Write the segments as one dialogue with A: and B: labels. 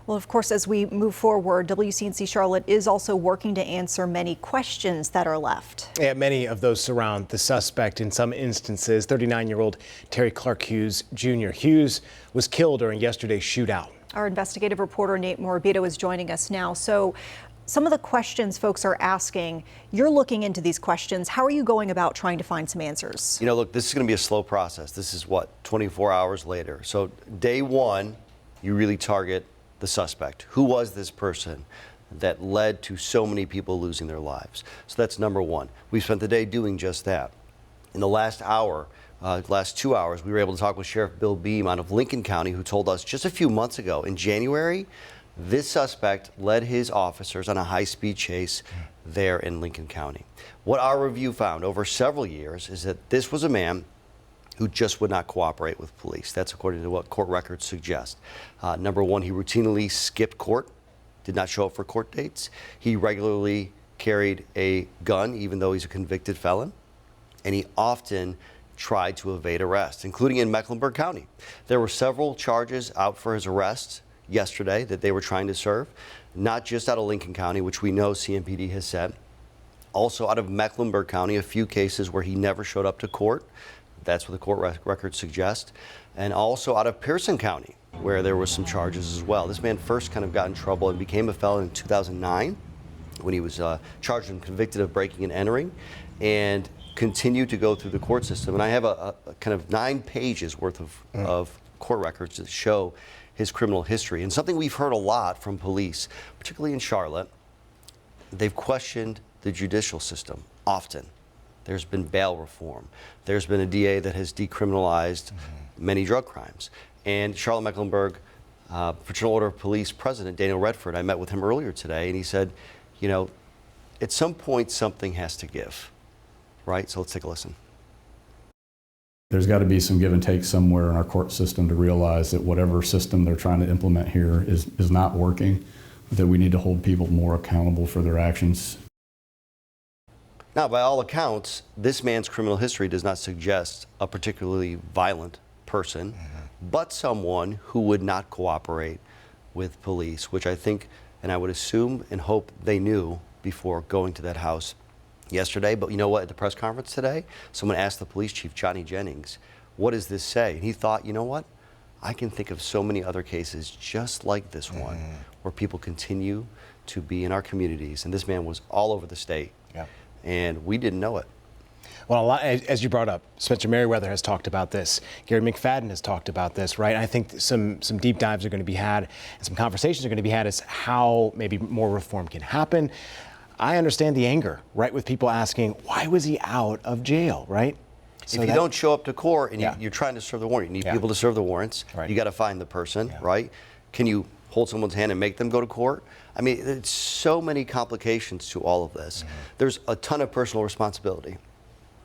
A: Well, of course, as we move forward, WCNC Charlotte is also working to answer many questions that are left.
B: Yeah, many of those surround the suspect. In some instances, 39-year-old Terry Clark Hughes Jr. Hughes was killed during yesterday's shootout.
A: Our investigative reporter Nate Morabito is joining us now. So some of the questions folks are asking, you're looking into these questions. How are you going about trying to find some answers?
C: You know, look, this is going to be a slow process. This is what, 24 hours later. So day one, you really target the suspect. Who was this person that led to so many people losing their lives? So that's number one. We spent the day doing just that. In the last hour, last 2 hours, we were able to talk with Sheriff Bill Beam out of Lincoln County, who told us just a few months ago, in January, this suspect led his officers on a high-speed chase there in Lincoln County. What our review found over several years is that this was a man who just would not cooperate with police. That's according to what court records suggest. Number one, he routinely skipped court, did not show up for court dates. He regularly carried a gun, even though he's a convicted felon. And he often tried to evade arrest, including in Mecklenburg County. There were several charges out for his arrest yesterday that they were trying to serve, not just out of Lincoln County, which we know CMPD has said, also out of Mecklenburg County, a few cases where he never showed up to court. That's what the court records suggest. And also out of Pearson County, where there was some charges as well. This man first kind of got in trouble and became a felon in 2009 when he was charged and convicted of breaking and entering, and continued to go through the court system. And I have a kind of 9 pages worth of court records that show his criminal history. And something we've heard a lot from police, particularly in Charlotte, they've questioned the judicial system often. There's been bail reform. There's been a DA that has decriminalized many drug crimes. And Charlotte-Mecklenburg Fraternal Order of Police President Daniel Redford, I met with him earlier today, and he said, you know, at some point something has to give, right? So let's take a listen.
D: There's got to be some give and take somewhere in our court system to realize that whatever system they're trying to implement here is not working, that we need to hold people more accountable for their actions.
C: Now, by all accounts, this man's criminal history does not suggest a particularly violent person, but someone who would not cooperate with police, which I think, and I would assume and hope they knew before going to that house yesterday. But you know what, at the press conference today, someone asked the police chief, Johnny Jennings, what does this say? And he thought, you know what, I can think of so many other cases just like this one where people continue to be in our communities. And this man was all over the state.
B: Yeah.
C: And we didn't know it.
B: Well, a lot, as you brought up, Spencer Merriweather has talked about this. Gary McFadden has talked about this, right? I think some deep dives are going to be had and some conversations are going to be had as how maybe more reform can happen. I understand the anger, right, with people asking, why was he out of jail, right?
C: So if you don't show up to court and you're trying to serve the warrant, you need people to serve the warrants.
B: Right.
C: You got to find the person, right? Can you hold someone's hand and make them go to court? I mean, there's so many complications to all of this. There's a ton of personal responsibility.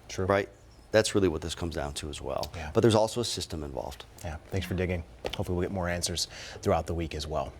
B: True.
C: Right? That's really what this comes down to as well.
B: Yeah.
C: But there's also a system involved.
B: Yeah, thanks for digging. Hopefully we'll get more answers throughout the week as well.